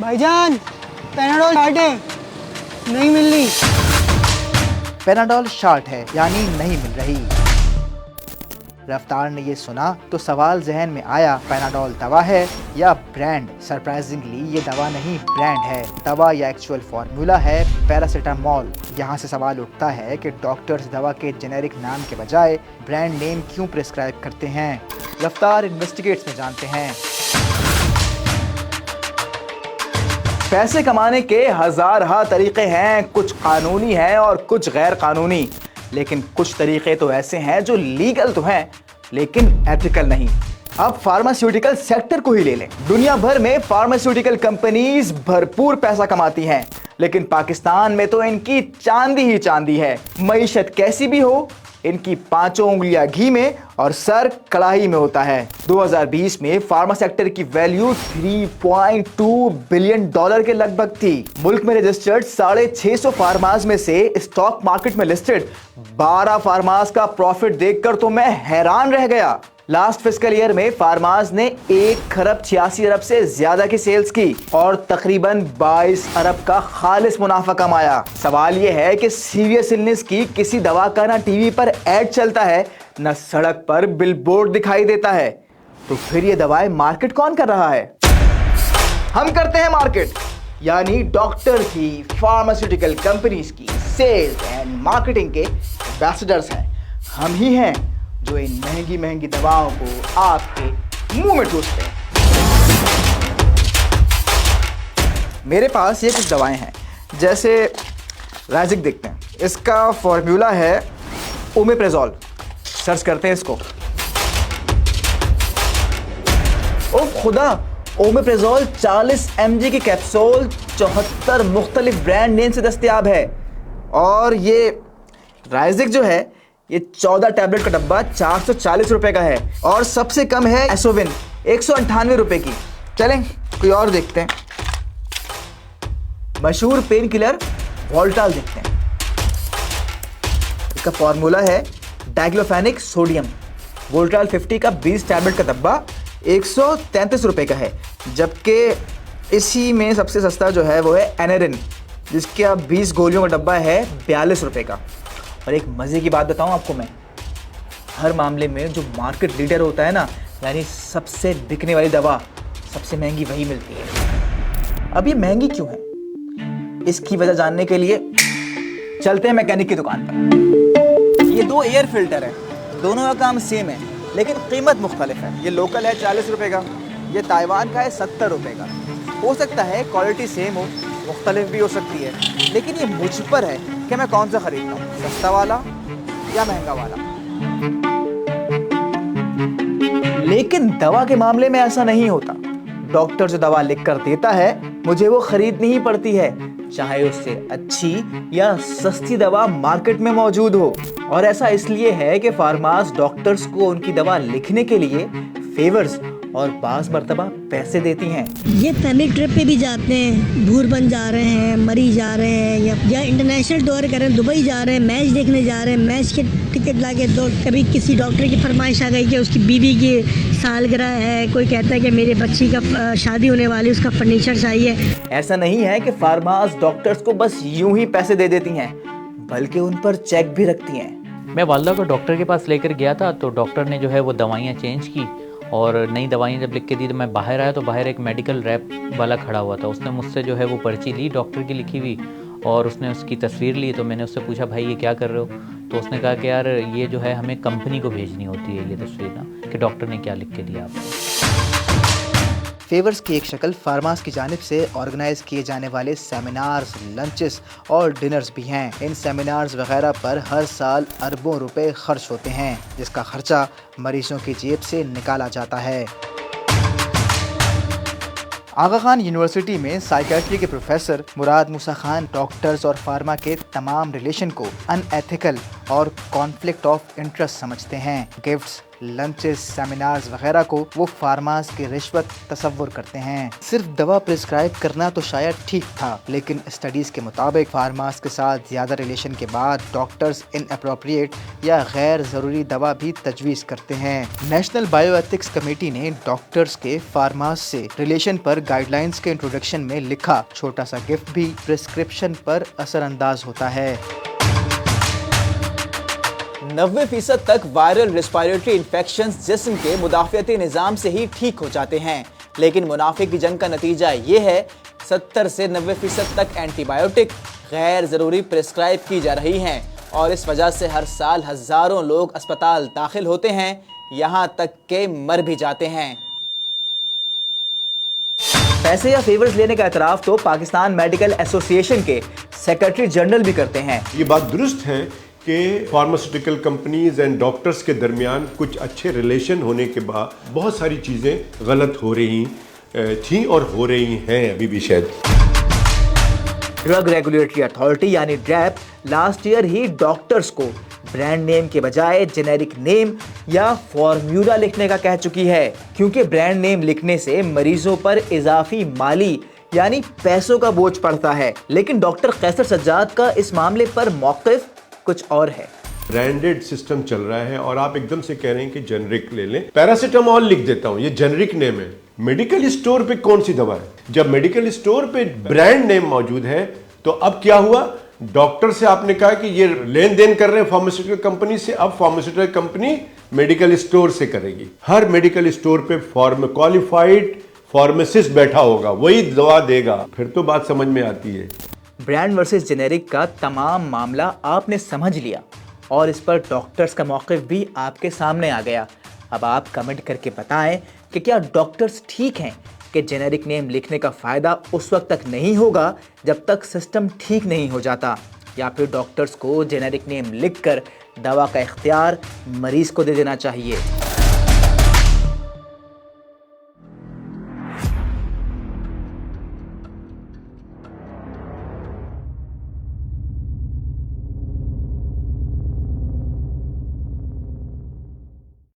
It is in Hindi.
भाईजान पैनाडोल शॉट है, नहीं मिल रही। पैनाडोल शॉर्ट है यानी नहीं मिल रही। रफ्तार ने ये सुना तो सवाल जहन में आया, पैनाडोल दवा है या ब्रांड। सरप्राइजिंगली ये दवा नहीं ब्रांड है, दवा या एक्चुअल फार्मूला है पैरासीटामोल। यहाँ से सवाल उठता है कि डॉक्टर्स दवा के जेनेरिक नाम के बजाय ब्रांड नेम क्यों प्रिस्क्राइब करते हैं। रफ्तार इन्वेस्टिगेट्स में जानते हैं। पैसे कमाने के हज़ार तरीके हैं, कुछ कानूनी हैं और कुछ गैर कानूनी, लेकिन कुछ तरीके तो ऐसे हैं जो लीगल तो हैं लेकिन एथिकल नहीं। अब फार्मास्यूटिकल सेक्टर को ही ले लें। दुनिया भर में फार्मास्यूटिकल कंपनीज भरपूर पैसा कमाती हैं, लेकिन पाकिस्तान में तो इनकी चांदी ही चांदी है। मईशत कैसी भी हो, इनकी पांचों उंगलियां घी में और सर कढ़ाई में होता है। 2020 में फार्मा सेक्टर की वैल्यू 3.2 बिलियन डॉलर के लगभग थी। मुल्क में रजिस्टर्ड 650 फार्माज में से स्टॉक मार्केट में लिस्टेड 12 फार्माज का प्रॉफिट देखकर तो मैं हैरान रह गया। लास्ट फिस्कल ईयर में फार्माज ने 1,86 अरब से ज्यादा की सेल्स की और तकरीबन 22 अरब का खालिस मुनाफा कमाया। सवाल यह है कि सीरियस इलनेस की किसी दवा का ना टीवी पर ऐड चलता है न सड़क पर बिलबोर्ड दिखाई देता है, तो फिर ये दवाएं मार्केट कौन कर रहा है? हम करते हैं मार्केट, यानी डॉक्टर की, फार्मास्यूटिकल कंपनीज की सेल्स एंड मार्केटिंग के एम्बेसडर्स हैं। हम ही हैं जो इन महंगी महंगी दवाओं को आपके मुंह में ठूसते हैं। मेरे पास ये कुछ दवाएं हैं, जैसे राजिक देखते हैं। इसका फॉर्मूला है ओमेप्रेजोल। सर्च करते हैं इसको। ओ खुदा, ओमेप्रेजोल 40 mg की कैप्सूल 74 मुख्तलिफ ब्रांड नेम से दस्तयाब है। और ये राइजिक जो है, ये 14 टैबलेट का डब्बा 440 रुपए का है। और सबसे कम है एसोविन 198 रुपए की। चलें कोई और देखते हैं। मशहूर पेन किलर वोल्टाल देखते हैं। इसका फॉर्मूला है डाइक्लोफेनिक सोडियम। वोल्टाल 50 का 20 टैबलेट का डब्बा 133 रुपए का है, जबकि इसी में सबसे सस्ता जो है वो है एनेरिन, जिसका 20 गोलियों का डब्बा है 42 रुपए का। और एक मज़े की बात बताऊं आपको मैं, हर मामले में जो मार्केट लीडर होता है ना, यानी सबसे बिकने वाली दवा सबसे महंगी वही मिलती है। अब ये महंगी क्यों है, इसकी वजह जानने के लिए चलते हैं मैकेनिक की दुकान पर। ये 2 एयर फिल्टर है, दोनों का काम सेम है लेकिन कीमत मुख्तलिफ है। ये लोकल है 40 रुपए का, ये ताइवान का है 70 रुपए का। हो सकता है क्वालिटी सेम हो, मुख्तलिफ भी हो सकती है, लेकिन ये मुझ पर है कि मैं कौन सा खरीदता हूँ, सस्ता वाला या महंगा वाला। लेकिन दवा के मामले में ऐसा नहीं होता। डॉक्टर जो दवा लिख कर देता है, मुझे वो खरीदनी ही पड़ती है, चाहे उससे अच्छी या सस्ती दवा मार्केट में मौजूद हो। और ऐसा इसलिए है कि फार्मास डॉक्टर्स को उनकी दवा लिखने के लिए फेवर्स और बाज़ मर्तबा पैसे देती हैं। ये फैमिली ट्रिप पे भी जाते हैं, भूरबन जा रहे हैं, मरी जा रहे हैं, या इंटरनेशनल टूर कर रहे हैं, दुबई जा रहे हैं, मैच देखने जा रहे हैं। मैच के टिकट लाके तो कभी किसी डॉक्टर की फरमाइश आ गई कि उसकी बीवी की सालगिरह है, कोई कहता है कि मेरे बच्ची का शादी होने वाली, उसका फर्नीचर चाहिए। ऐसा नहीं है कि फार्मास डॉक्टर्स को बस यूं ही पैसे दे देती हैं, बल्कि उन पर चेक भी रखती हैं। मैं वालदा को डॉक्टर के पास लेकर गया था, तो डॉक्टर ने जो है वो दवाइयाँ चेंज की और नई दवाइयाँ जब लिख के दी तो मैं बाहर आया तो बाहर एक मेडिकल रैप वाला खड़ा हुआ था। उसने मुझसे जो है वो पर्ची ली डॉक्टर की लिखी हुई और उसने उसकी तस्वीर ली। तो मैंने उससे पूछा, भाई ये क्या कर रहे हो? तो उसने कहा कि यार ये जो है हमें कंपनी को भेजनी होती है ये तस्वीर ना, कि डॉक्टर ने क्या लिख के दिया आपको। फेवर्स की एक शक्ल फार्मास की जानिब से ऑर्गेनाइज किए जाने वाले सेमिनार्स, लंचेस और डिनर्स भी हैं। इन सेमिनार्स वगैरह पर हर साल अरबों रुपए खर्च होते हैं, जिसका खर्चा मरीजों की जेब से निकाला जाता है। आगा खान यूनिवर्सिटी में साइकियाट्री के प्रोफेसर मुराद मूसा खान डॉक्टर्स और फार्मा के तमाम रिलेशन को अनएथिकल और कॉन्फ्लिक्ट ऑफ इंटरेस्ट समझते हैं। गिफ्ट्स, लंचेस, सेमिनार्स वगैरह को वो फार्मास की रिश्वत तस्वुर करते हैं। सिर्फ दवा प्रिस्क्राइब करना तो शायद ठीक था, लेकिन स्टडीज के मुताबिक फार्मास के साथ ज्यादा रिलेशन के बाद डॉक्टर्स इनअप्रोप्रिएट या गैर जरूरी दवा भी तजवीज़ करते हैं। नेशनल बायोएथिक्स कमेटी ने डॉक्टर्स के फार्मास से रिलेशन पर गाइडलाइंस के इंट्रोडक्शन में लिखा, छोटा सा गिफ्ट भी प्रिस्क्रिप्शन पर असरअंदाज होता है। 90% तक वायरल रेस्पिरेटरी इन्फेक्शंस जिस्म के मुदाफ़ियती निज़ाम से ही ठीक हो जाते हैं, लेकिन मुनाफे की जंग का नतीजा ये है 70 से 90% तक एंटीबायोटिक गैर ज़रूरी प्रिस्क्राइब की जा रही हैं और इस वजह से हर साल हज़ारों लोग अस्पताल दाखिल होते हैं, यहाँ तक के मर भी जाते हैं। पैसे या फेवर्स लेने का एतराफ़ तो पाकिस्तान मेडिकल एसोसिएशन के सेक्रेटरी जनरल भी करते हैं। ये बात दुरुस्त है कि फार्मास्यूटिकल कंपनीज एंड डॉक्टर्स के दरमियान कुछ अच्छे रिलेशन होने के बाद बहुत सारी चीज़ें गलत हो रही थी और हो रही हैं अभी भी शायद। ड्रग रेगुलेटरी अथॉरिटी यानी ड्रैप लास्ट ईयर ही डॉक्टर्स को ब्रांड नेम के बजाय जेनेरिक नेम या फॉर्मूला लिखने का कह चुकी है, क्योंकि ब्रांड नेम लिखने से मरीजों पर इजाफी माली यानी पैसों का बोझ पड़ता है। लेकिन डॉक्टर कैसर सज्जाद का इस मामले पर मौक़िफ़ कुछ और है। ब्रांडेड सिस्टम चल रहा है और आप एकदम से कह रहे हैं कि जेनरिक ले लें। पैरासीटामोल लिख देता हूं, ये जेनरिक नेम है। मेडिकल स्टोर पे कौन सी दवा है? जब मेडिकल स्टोर पे ब्रांड नेम मौजूद है तो अब क्या हुआ? डॉक्टर से आपने कहा कि ये लेन देन कर रहे हैं फार्मास्यूटिकल कंपनी से, अब फार्मास्यूटिकल कंपनी मेडिकल स्टोर से करेगी। हर मेडिकल स्टोर पे क्वालिफाइड फार्मासिस्ट बैठा होगा, वही दवा देगा। फिर तो बात समझ में आती है। ब्रांड वर्सेस जेनेरिक का तमाम मामला आपने समझ लिया और इस पर डॉक्टर्स का मौक़िफ़ भी आपके सामने आ गया। अब आप कमेंट करके बताएं कि क्या डॉक्टर्स ठीक हैं कि जेनेरिक नेम लिखने का फ़ायदा उस वक्त तक नहीं होगा जब तक सिस्टम ठीक नहीं हो जाता, या फिर डॉक्टर्स को जेनेरिक नेम लिखकर दवा का इख्तियार मरीज़ को दे देना चाहिए।